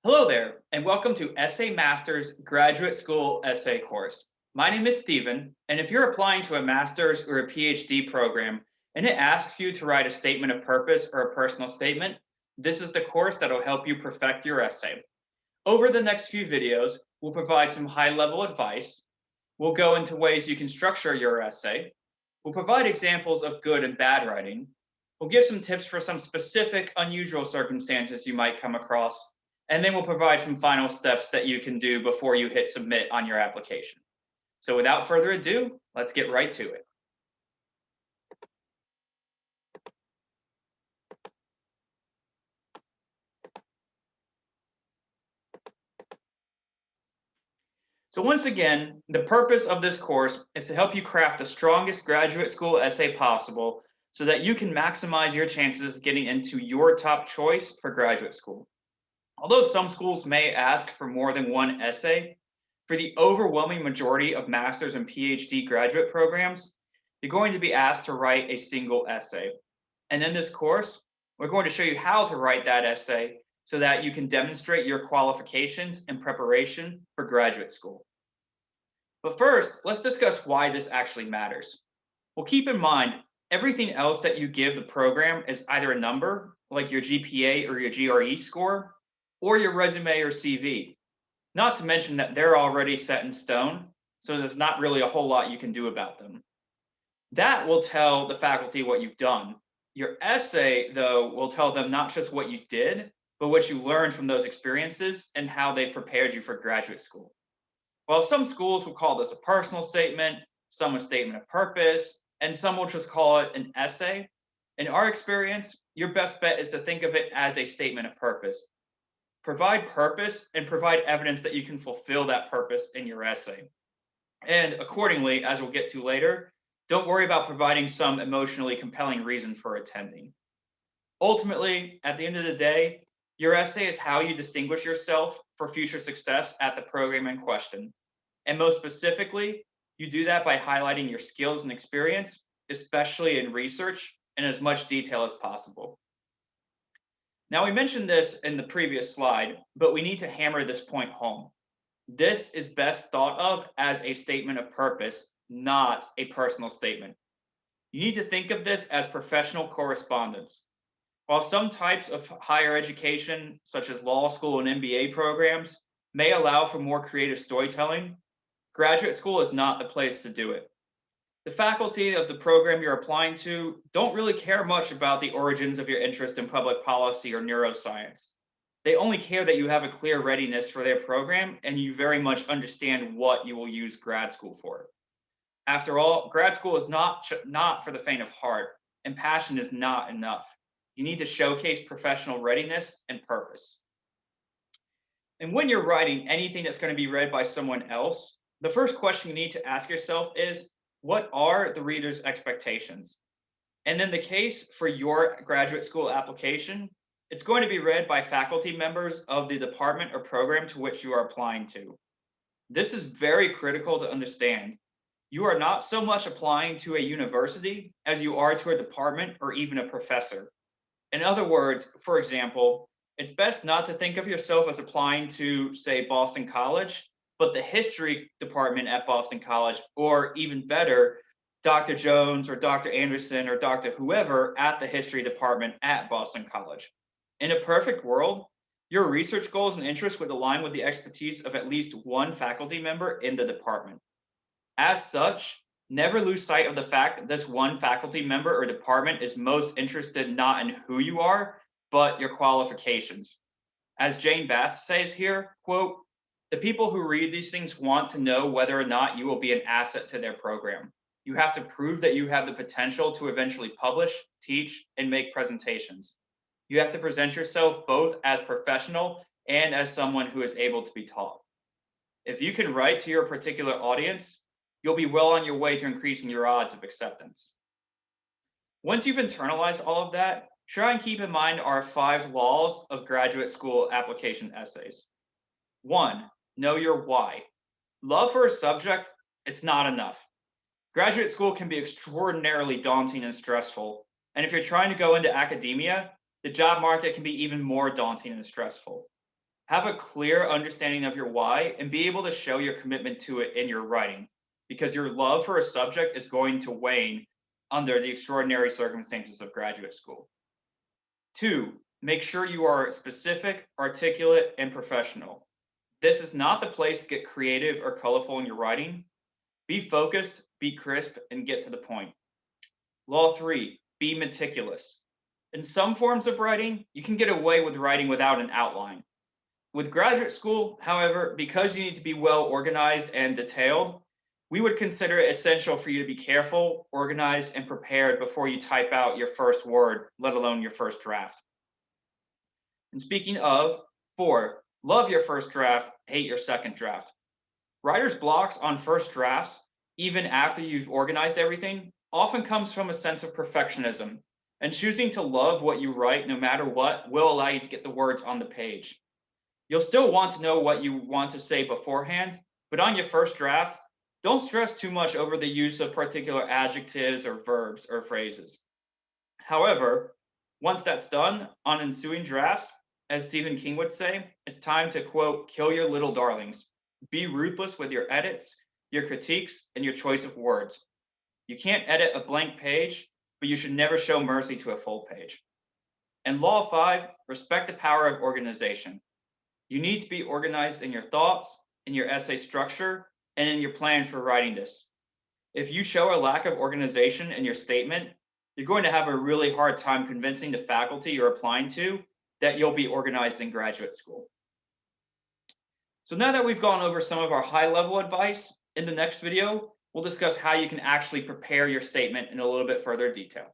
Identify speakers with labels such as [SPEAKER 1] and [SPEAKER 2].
[SPEAKER 1] Hello there, and welcome to Essay Master's Graduate School Essay course. My name is Stephen, and if you're applying to a master's or a PhD program and it asks you to write a statement of purpose or a personal statement, this is the course that will help you perfect your essay. Over the next few videos, we'll provide some high-level advice. We'll go into ways you can structure your essay. We'll provide examples of good and bad writing. We'll give some tips for some specific unusual circumstances you might come across, and then we'll provide some final steps that you can do before you hit submit on your application. So without further ado, let's get right to it. So once again, the purpose of this course is to help you craft the strongest graduate school essay possible so that you can maximize your chances of getting into your top choice for graduate school. Although some schools may ask for more than one essay, for the overwhelming majority of master's and PhD graduate programs, you're going to be asked to write a single essay. And in this course, we're going to show you how to write that essay so that you can demonstrate your qualifications and preparation for graduate school. But first, let's discuss why this actually matters. Well, keep in mind, everything else that you give the program is either a number, like your GPA or your GRE score, or your resume or CV. Not to mention that they're already set in stone, so there's not really a whole lot you can do about them. That will tell the faculty what you've done. Your essay, though, will tell them not just what you did, but what you learned from those experiences and how they prepared you for graduate school. While some schools will call this a personal statement, some a statement of purpose, and some will just call it an essay, in our experience, your best bet is to think of it as a statement of purpose. Provide purpose and provide evidence that you can fulfill that purpose in your essay. And accordingly, as we'll get to later, don't worry about providing some emotionally compelling reason for attending. Ultimately, at the end of the day, your essay is how you distinguish yourself for future success at the program in question. And most specifically, you do that by highlighting your skills and experience, especially in research, in as much detail as possible. Now, we mentioned this in the previous slide, but we need to hammer this point home. This is best thought of as a statement of purpose, not a personal statement. You need to think of this as professional correspondence. While some types of higher education, such as law school and MBA programs, may allow for more creative storytelling, graduate school is not the place to do it. The faculty of the program you're applying to don't really care much about the origins of your interest in public policy or neuroscience. They only care that you have a clear readiness for their program and you very much understand what you will use grad school for. After all, grad school is not for the faint of heart, and passion is not enough. You need to showcase professional readiness and purpose. And when you're writing anything that's going to be read by someone else, the first question you need to ask yourself is, what are the reader's expectations? And in the case for your graduate school application, it's going to be read by faculty members of the department or program to which you are applying to. This is very critical to understand. You are not so much applying to a university as you are to a department or even a professor. In other words, for example, it's best not to think of yourself as applying to, say, Boston College, but the history department at Boston College, or even better, Dr. Jones or Dr. Anderson or Dr. whoever at the history department at Boston College. In a perfect world, your research goals and interests would align with the expertise of at least one faculty member in the department. As such, never lose sight of the fact that this one faculty member or department is most interested not in who you are, but your qualifications. As Jane Bass says here, quote, "The people who read these things want to know whether or not you will be an asset to their program. You have to prove that you have the potential to eventually publish, teach, and make presentations. You have to present yourself both as professional and as someone who is able to be taught. If you can write to your particular audience, you'll be well on your way to increasing your odds of acceptance." Once you've internalized all of that, try and keep in mind our 5 laws of graduate school application essays. 1, know your why. Love for a subject, it's not enough. Graduate school can be extraordinarily daunting and stressful. And if you're trying to go into academia, the job market can be even more daunting and stressful. Have a clear understanding of your why and be able to show your commitment to it in your writing, because your love for a subject is going to wane under the extraordinary circumstances of graduate school. Two, make sure you are specific, articulate, and professional. This is not the place to get creative or colorful in your writing. Be focused, be crisp, and get to the point. Law three, be meticulous. In some forms of writing, you can get away with writing without an outline. With graduate school, however, because you need to be well organized and detailed, we would consider it essential for you to be careful, organized, and prepared before you type out your first word, let alone your first draft. And speaking of, four, love your first draft, hate your second draft. Writer's blocks on first drafts, even after you've organized everything, often comes from a sense of perfectionism. And choosing to love what you write no matter what will allow you to get the words on the page. You'll still want to know what you want to say beforehand, but on your first draft, don't stress too much over the use of particular adjectives or verbs or phrases. However, once that's done, on ensuing drafts, as Stephen King would say, it's time to quote, kill your little darlings. Be ruthless with your edits, your critiques, and your choice of words. You can't edit a blank page, but you should never show mercy to a full page. And law five, respect the power of organization. You need to be organized in your thoughts, in your essay structure, and in your plan for writing this. If you show a lack of organization in your statement, you're going to have a really hard time convincing the faculty you're applying to that you'll be organized in graduate school. So now that we've gone over some of our high-level advice, in the next video, we'll discuss how you can actually prepare your statement in a little bit further detail.